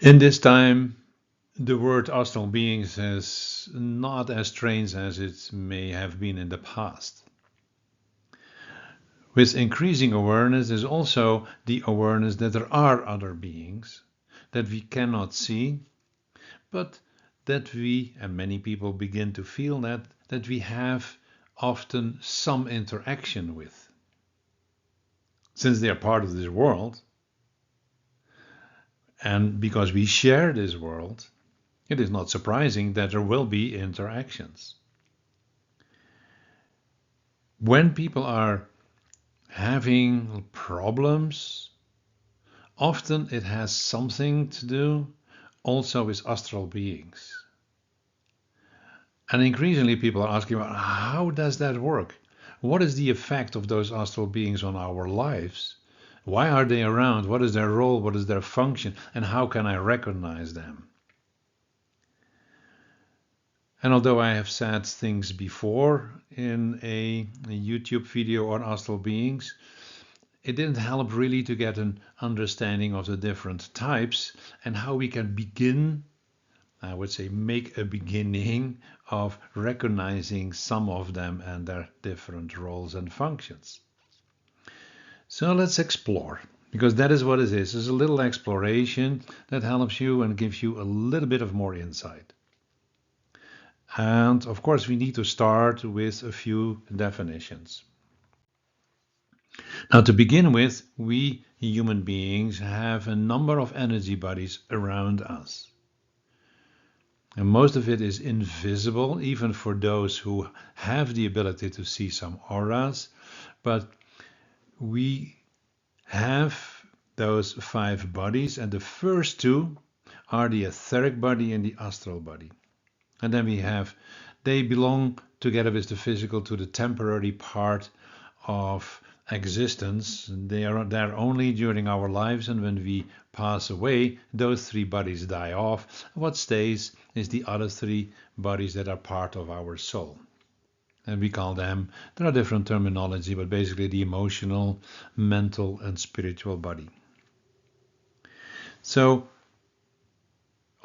In this time, the word astral beings is not as strange as it may have been in the past. With increasing awareness is also the awareness that there are other beings that we cannot see, but that we, and many people begin to feel that we have often some interaction with. Since they are part of this world, and because we share this world, it is not surprising that there will be interactions. When people are having problems, often it has something to do also with astral beings. And increasingly people are asking about how does that work? What is the effect of those astral beings on our lives? Why are they around? What is their role? What is their function? And how can I recognize them? And although I have said things before in a YouTube video on astral beings, it didn't help really to get an understanding of the different types and how we can begin, I would say, make a beginning of recognizing some of them and their different roles and functions. So let's explore, because that is what it is. It's a little exploration that helps you and gives you a little bit of more insight. And of course, we need to start with a few definitions. Now, to begin with, we human beings have a number of energy bodies around us. And most of it is invisible, even for those who have the ability to see some auras. But we have those 5 bodies, and the first 2 are the etheric body and the astral body. And then they belong together with the physical to the temporary part of existence. They are there only during our lives, and when we pass away, those 3 bodies die off. What stays is the other 3 bodies that are part of our soul. And we call them, there are different terminology, but basically the emotional, mental, and spiritual body. So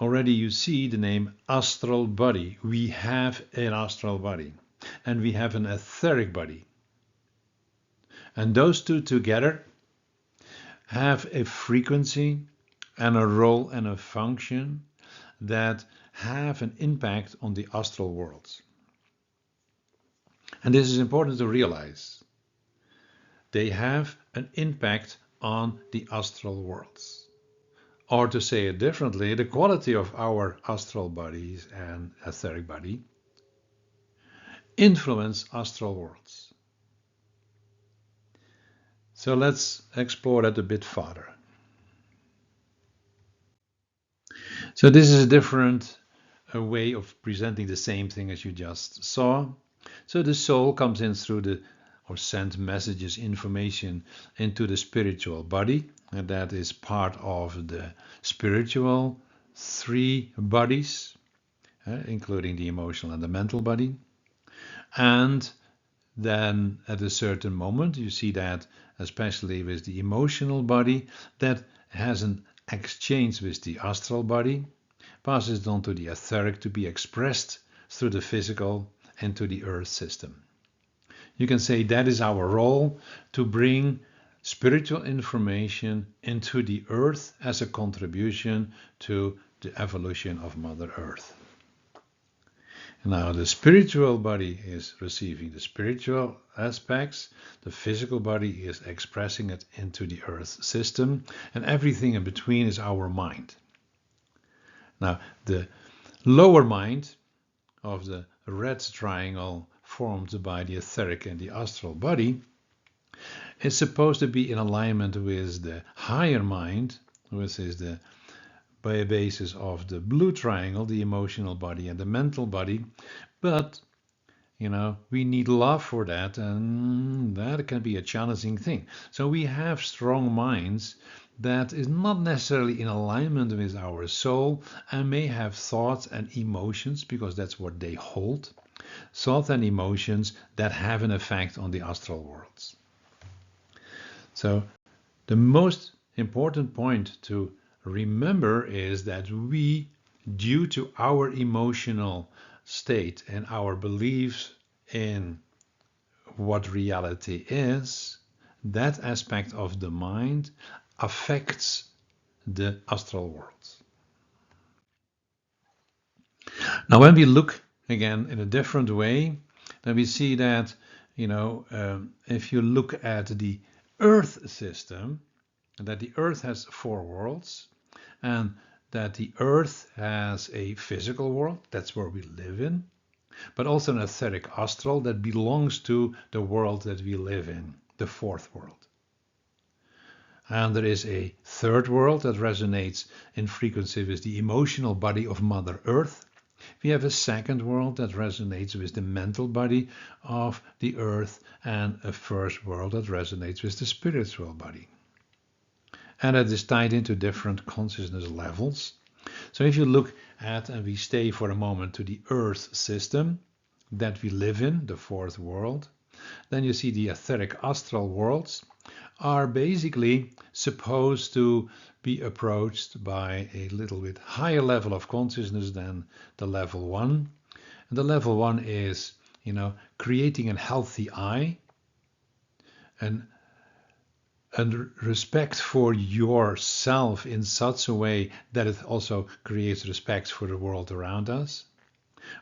already you see the name astral body. We have an astral body and we have an etheric body. And those 2 together have a frequency and a role and a function that have an impact on the astral worlds. And this is important to realize. They have an impact on the astral worlds. Or to say it differently, the quality of our astral bodies and etheric body influence astral worlds. So let's explore that a bit further. So this is a different way of presenting the same thing as you just saw. So the soul comes in through or sends messages, information into the spiritual body, and that is part of the spiritual 3 bodies, including the emotional and the mental body. And then at a certain moment, you see that, especially with the emotional body, that has an exchange with the astral body, passes it on to the etheric to be expressed through the physical and to the earth system. You can say that is our role, to bring spiritual information into the earth as a contribution to the evolution of Mother Earth. Now the spiritual body is receiving the spiritual aspects, the physical body is expressing it into the earth system, and everything in between is our mind. Now the lower mind of the red triangle formed by the etheric and the astral body is supposed to be in alignment with the higher mind, which is the basis of the blue triangle, the emotional body and the mental body. But we need love for that, and that can be a challenging thing. So we have strong minds that is not necessarily in alignment with our soul and may have thoughts and emotions, because that's what they hold, thoughts and emotions that have an effect on the astral worlds. So the most important point to remember is that we, due to our emotional state and our beliefs in what reality is, that aspect of the mind affects the astral worlds. Now, when we look again in a different way, then we see that, if you look at the Earth system, that the Earth has 4 worlds, and that the Earth has a physical world, that's where we live in, but also an etheric astral that belongs to the world that we live in, the 4th world. And there is a 3rd world that resonates in frequency with the emotional body of Mother Earth. We have a 2nd world that resonates with the mental body of the Earth, and a 1st world that resonates with the spiritual body. And it is tied into different consciousness levels. So if you look at, and we stay for a moment to the Earth system that we live in, the 4th world, then you see the etheric astral worlds are basically supposed to be approached by a little bit higher level of consciousness than the level 1. And the level 1 is, creating a healthy I, and respect for yourself in such a way that it also creates respect for the world around us.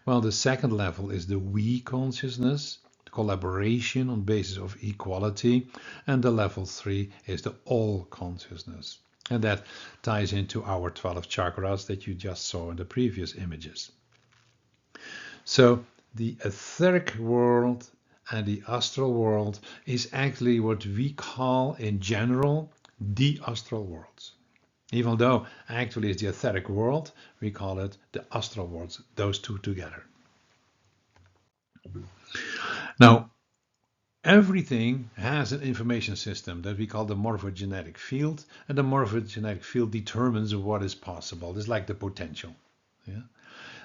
Well, the 2nd level is the we consciousness, collaboration on basis of equality, and the level 3 is the all consciousness, and that ties into our 12 chakras that you just saw in the previous images. So the etheric world and the astral world is actually what we call in general the astral worlds. Even though actually it's the etheric world, we call it the astral worlds, those two together. Now, everything has an information system that we call the morphogenetic field, and the morphogenetic field determines what is possible. It's like the potential. Yeah?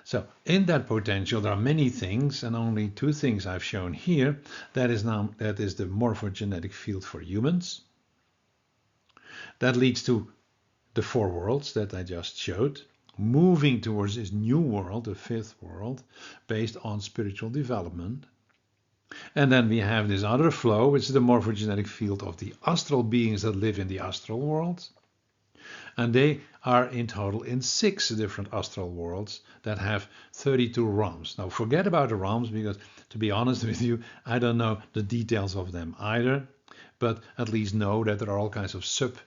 So in that potential, there are many things, and only 2 things I've shown here. That is the morphogenetic field for humans. That leads to the 4 worlds that I just showed, moving towards this new world, the 5th world, based on spiritual development. And then we have this other flow, which is the morphogenetic field of the astral beings that live in the astral world. And they are in total in 6 different astral worlds that have 32 realms. Now forget about the realms, because to be honest with you, I don't know the details of them either, but at least know that there are all kinds of sub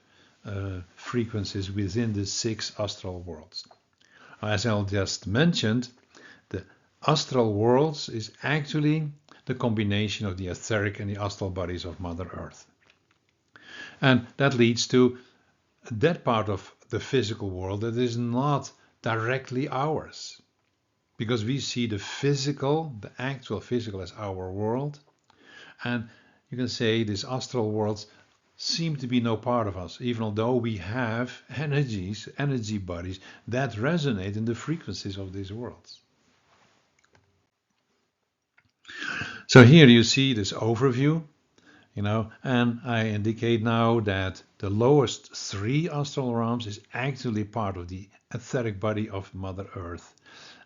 frequencies within the 6 astral worlds. As I just mentioned, the astral worlds is actually the combination of the etheric and the astral bodies of Mother Earth. And that leads to that part of the physical world that is not directly ours, because we see the physical, the actual physical, as our world, and you can say these astral worlds seem to be no part of us, even though we have energy bodies that resonate in the frequencies of these worlds. So here you see this overview, and I indicate now that the lowest 3 astral realms is actually part of the etheric body of Mother Earth,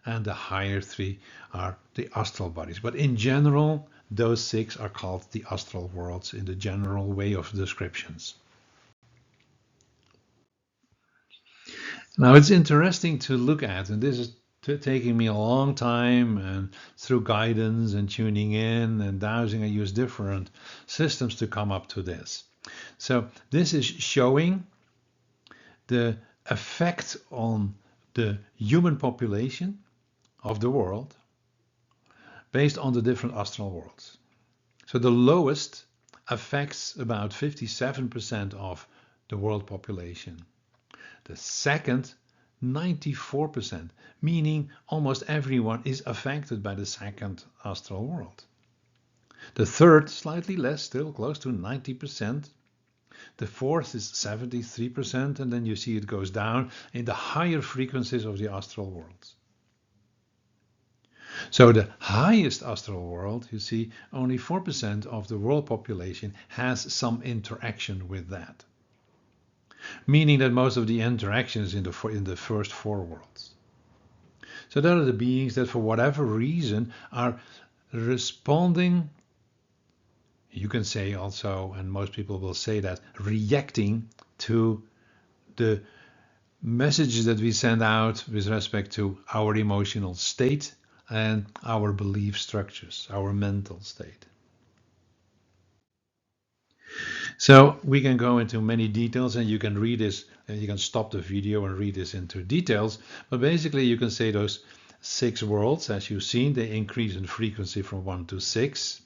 and the higher 3 are the astral bodies. But in general, those 6 are called the astral worlds in the general way of descriptions. Now it's interesting to look at, and this is taking me a long time, and through guidance and tuning in and dowsing, I use different systems to come up to this. So this is showing the effect on the human population of the world based on the different astral worlds. So the lowest affects about 57% of the world population. The second, 94%, meaning almost everyone is affected by the 2nd astral world. The 3rd, slightly less, still close to 90%. The 4th is 73%, and then you see it goes down in the higher frequencies of the astral worlds. So the highest astral world, you see, only 4% of the world population has some interaction with that. meaning that most of the interactions in the first four worlds. So there are the beings that for whatever reason are responding, you can say also, and most people will say that, reacting to the messages that we send out with respect to our emotional state and our belief structures, our mental state. So we can go into many details, and you can read this, and you can stop the video and read this into details. But basically you can say those 6 worlds, as you've seen, they increase in frequency from 1 to 6.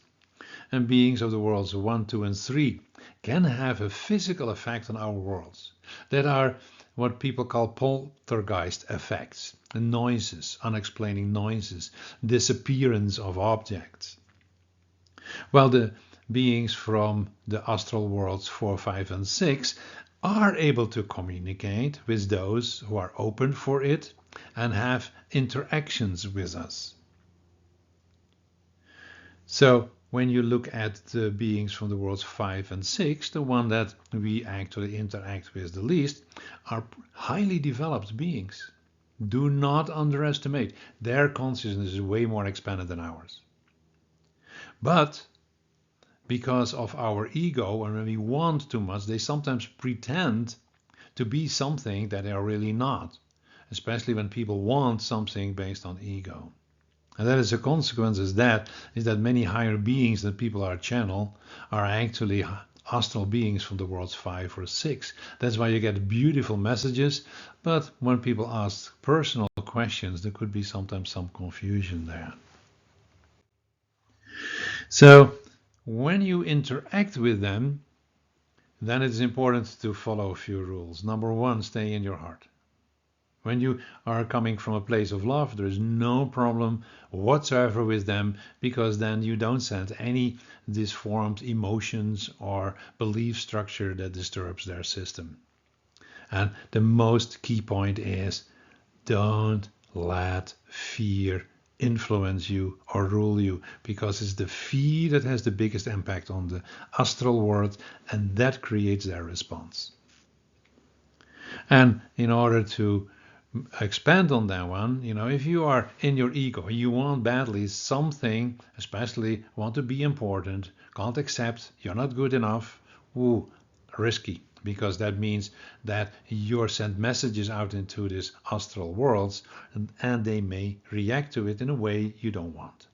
And beings of the worlds 1, 2, and 3 can have a physical effect on our worlds that are what people call poltergeist effects, noises, unexplained noises, disappearance of objects. While the beings from the astral worlds 4, 5, and 6 are able to communicate with those who are open for it and have interactions with us. So when you look at the beings from the worlds 5 and 6, the one that we actually interact with the least are highly developed beings. Do not underestimate. Their consciousness is way more expanded than ours. But because of our ego, and when we want too much, they sometimes pretend to be something that they are really not, especially when people want something based on ego. And that is a consequence is that many higher beings that people are channel are actually astral beings from the worlds 5 or 6. That's why you get beautiful messages, but when people ask personal questions, there could be sometimes some confusion there. So when you interact with them, then it's important to follow a few rules. Number 1, stay in your heart. When you are coming from a place of love, there is no problem whatsoever with them, because then you don't send any disformed emotions or belief structure that disturbs their system. And the most key point is, don't let fear influence you or rule you, because it's the fear that has the biggest impact on the astral world, and that creates their response. And in order to expand on that one, if you are in your ego, you want badly something, especially want to be important, can't accept, you're not good enough, risky, because that means that you're sent messages out into these astral worlds, and they may react to it in a way you don't want.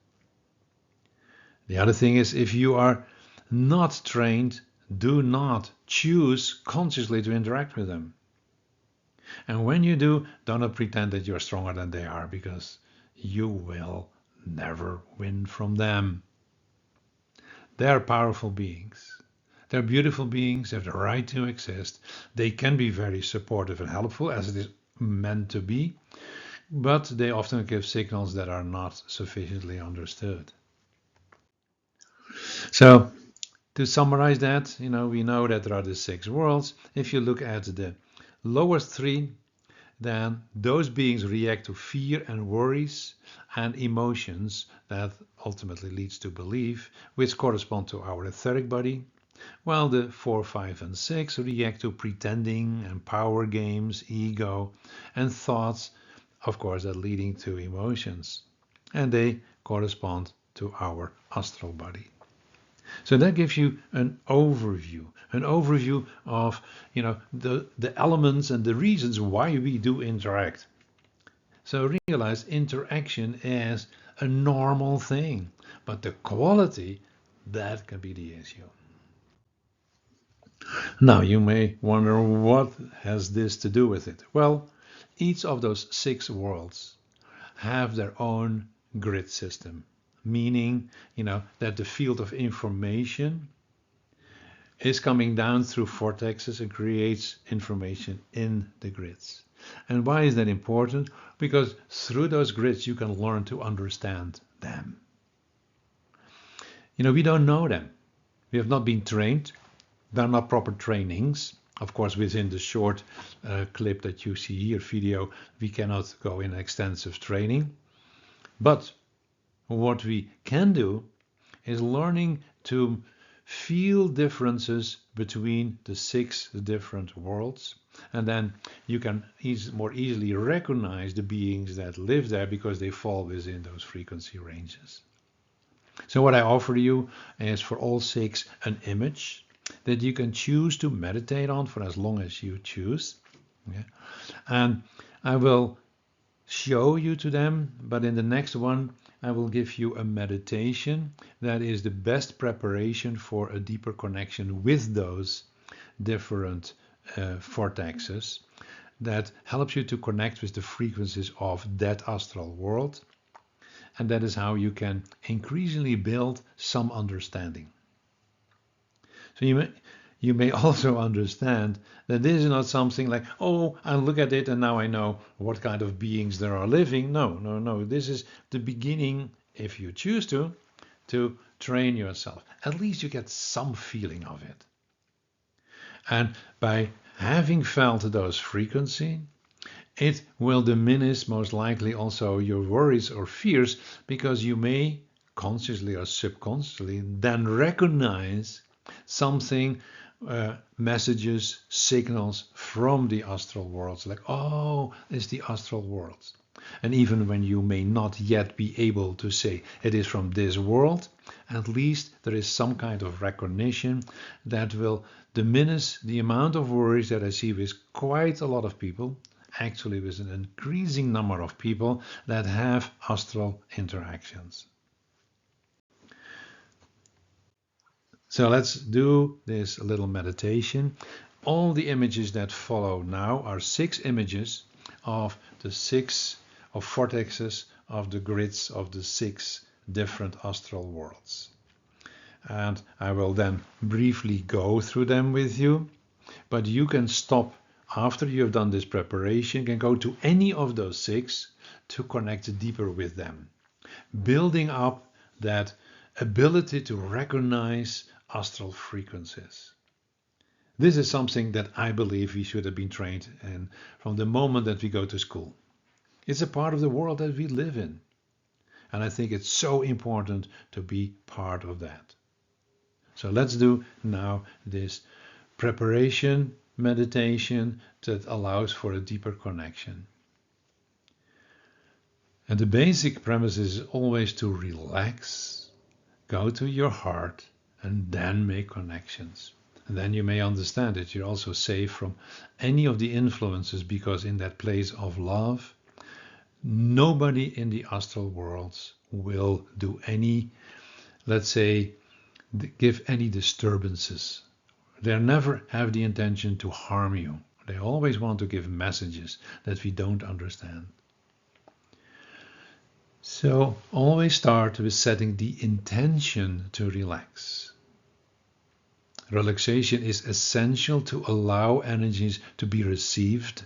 The other thing is, if you are not trained, do not choose consciously to interact with them. And when you do, don't pretend that you're stronger than they are, because you will never win from them. They're powerful beings. They're beautiful beings. They have the right to exist. They can be very supportive and helpful, as it is meant to be, but they often give signals that are not sufficiently understood. So to summarize that, we know that there are the 6 worlds. If you look at the lowest 3, then those beings react to fear and worries and emotions that ultimately leads to belief, which correspond to our etheric body, while the 4, 5, and 6 react to pretending and power games, ego, and thoughts, of course, that leading to emotions, and they correspond to our astral body. So that gives you an overview of the elements and the reasons why we do interact. So realize interaction is a normal thing, but the quality, that can be the issue. Now you may wonder, what has this to do with it? Well, each of those 6 worlds have their own grid system, meaning that the field of information is coming down through vortexes and creates information in the grids. And why is that important? Because through those grids you can learn to understand them. We don't know them. We have not been trained. They're not proper trainings. Of course, within the short clip that you see here, video, we cannot go in extensive training. But what we can do is learning to feel differences between the 6 different worlds, and then you can more easily recognize the beings that live there because they fall within those frequency ranges. So what I offer you is for all 6 an image that you can choose to meditate on for as long as you choose. Okay? And I will show you to them, but in the next one I will give you a meditation that is the best preparation for a deeper connection with those different vortexes that helps you to connect with the frequencies of that astral world, and that is how you can increasingly build some understanding. So you may also understand that this is not something like, oh, I look at it and now I know what kind of beings there are living. No. This is the beginning, if you choose to train yourself. At least you get some feeling of it. And by having felt those frequencies, it will diminish most likely also your worries or fears, because you may consciously or subconsciously then recognize something, messages, signals from the astral worlds, like, oh, it's the astral worlds. And even when you may not yet be able to say it is from this world, at least there is some kind of recognition that will diminish the amount of worries that I see with quite a lot of people, actually with an increasing number of people that have astral interactions. So let's do this little meditation. All the images that follow now are 6 images of the 6 of vortexes of the grids of the 6 different astral worlds. And I will then briefly go through them with you, but you can stop after you have done this preparation, can go to any of those 6 to connect deeper with them, building up that ability to recognize astral frequencies. This is something that I believe we should have been trained in from the moment that we go to school. It's a part of the world that we live in. And I think it's so important to be part of that. So let's do now this preparation meditation that allows for a deeper connection. And the basic premise is always to relax, go to your heart, and then make connections. And then you may understand that you're also safe from any of the influences, because in that place of love, nobody in the astral worlds will do any, let's say, give any disturbances. They never have the intention to harm you. They always want to give messages that we don't understand. So always start with setting the intention to relax. Relaxation is essential to allow energies to be received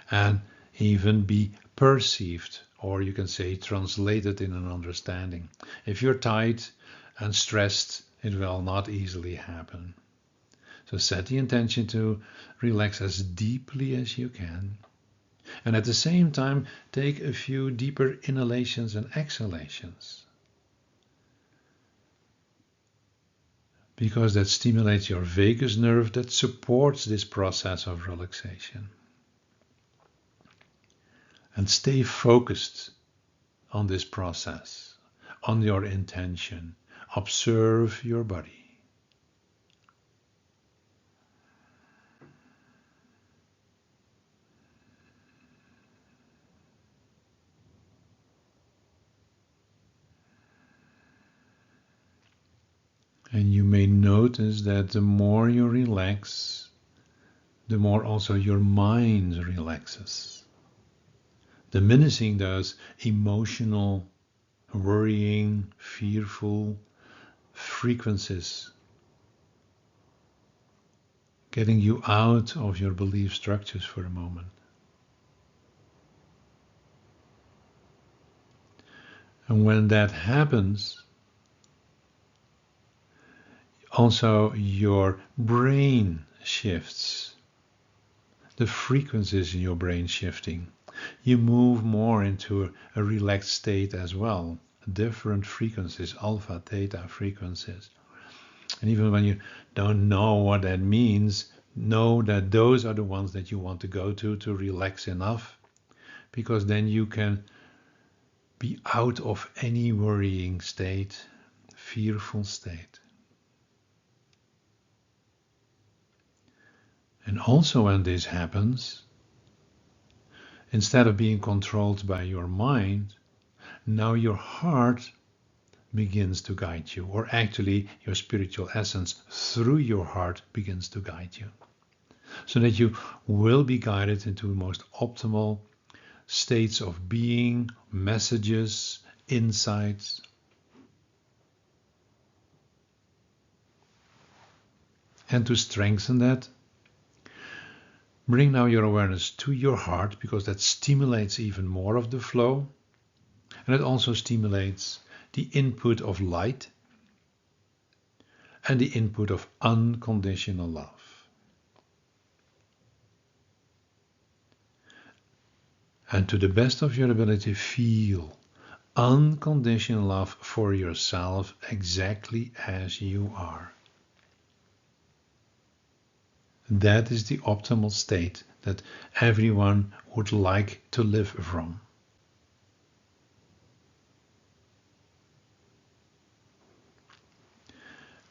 and even be perceived, or you can say translated in an understanding. If you're tight and stressed, it will not easily happen. So set the intention to relax as deeply as you can. And at the same time, take a few deeper inhalations and exhalations, because that stimulates your vagus nerve that supports this process of relaxation. And stay focused on this process, on your intention. Observe your body. And you may notice that the more you relax, the more also your mind relaxes, diminishing those emotional, worrying, fearful frequencies, getting you out of your belief structures for a moment. And when that happens, also your brain shifts. The frequencies in your brain shifting. You move more into a relaxed state as well. Different frequencies, alpha, theta frequencies. And even when you don't know what that means, know that those are the ones that you want to go to relax enough, because then you can be out of any worrying state, fearful state. And also when this happens, instead of being controlled by your mind, now your heart begins to guide you, or actually your spiritual essence through your heart begins to guide you, so that you will be guided into the most optimal states of being, messages, insights. And to strengthen that, bring now your awareness to your heart, because that stimulates even more of the flow. And it also stimulates the input of light and the input of unconditional love. And to the best of your ability, feel unconditional love for yourself exactly as you are. That is the optimal state that everyone would like to live from.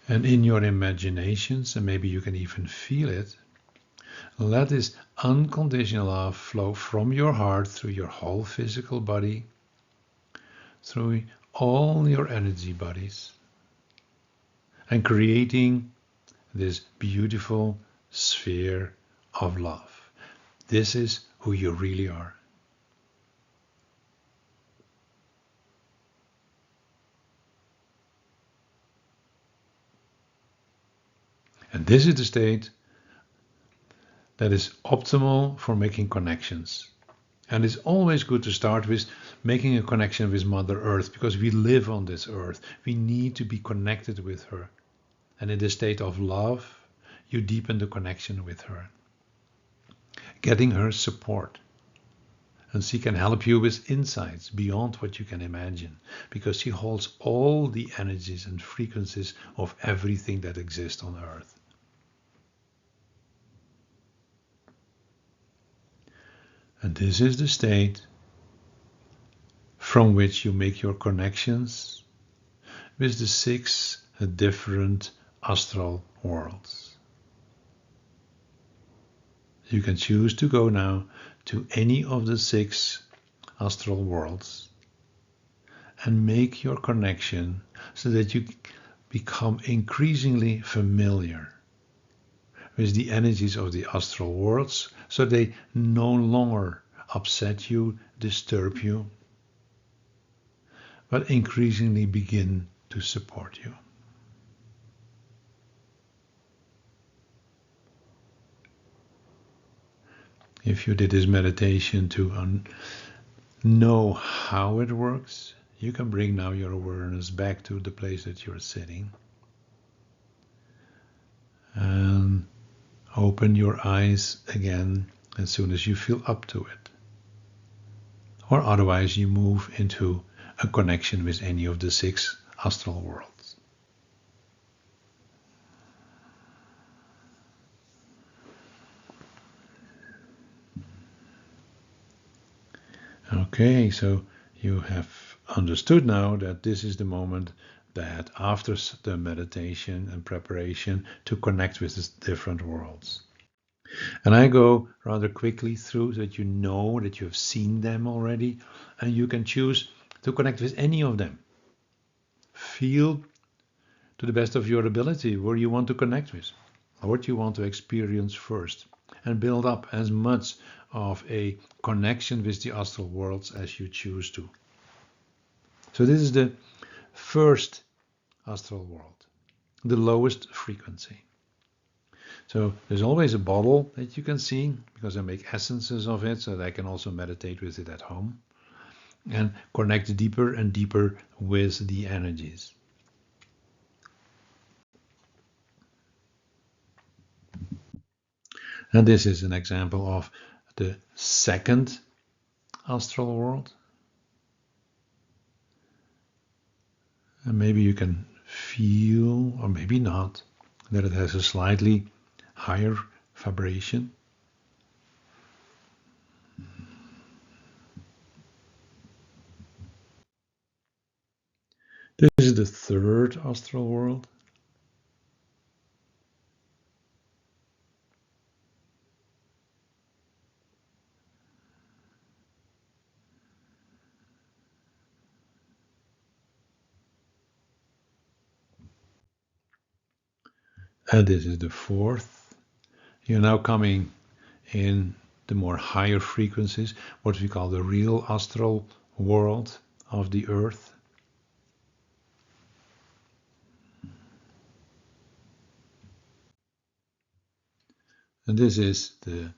And in your imaginations, and maybe you can even feel it, let this unconditional love flow from your heart through your whole physical body, through all your energy bodies, and creating this beautiful sphere of love. This is who you really are. And this is the state that is optimal for making connections. And it's always good to start with making a connection with Mother Earth, because we live on this earth. We need to be connected with her. And in the state of love, you deepen the connection with her, getting her support. And she can help you with insights beyond what you can imagine, because she holds all the energies and frequencies of everything that exists on earth. And this is the state from which you make your connections with the 6 different astral worlds. You can choose to go now to any of the 6 astral worlds and make your connection so that you become increasingly familiar with the energies of the astral worlds, so they no longer upset you, disturb you, but increasingly begin to support you. If you did this meditation to know how it works, you can bring now your awareness back to the place that you're sitting. And open your eyes again as soon as you feel up to it. Or otherwise you move into a connection with any of the 6 astral worlds. Okay, so you have understood now that this is the moment that after the meditation and preparation to connect with the different worlds. And I go rather quickly through so that you know that you have seen them already, and you can choose to connect with any of them. Feel to the best of your ability where you want to connect with, or what you want to experience first, and build up as much of a connection with the astral worlds as you choose to. So this is the first astral world, the lowest frequency. So there's always a bottle that you can see, because I make essences of it so that I can also meditate with it at home and connect deeper and deeper with the energies. And this is an example of the second astral world. And maybe you can feel, or maybe not, that it has a slightly higher vibration. This is the third astral world. And this is the fourth. You're now coming in the more higher frequencies, what we call the real astral world of the earth. And this is the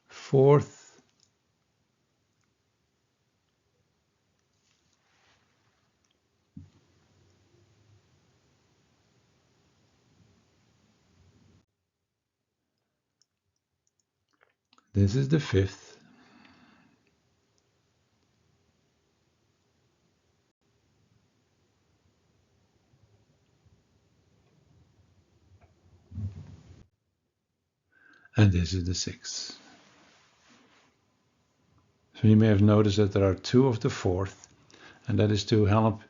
fourth. This is the fifth. And this is the sixth. So you may have noticed that there are two of the fourth, and that is to help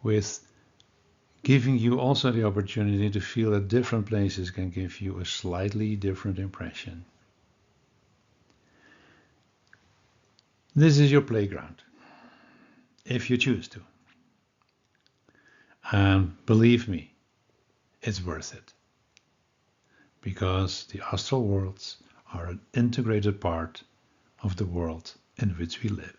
with giving you also the opportunity to feel that different places can give you a slightly different impression. This is your playground, if you choose to. And believe me, it's worth it. Because the astral worlds are an integrated part of the world in which we live.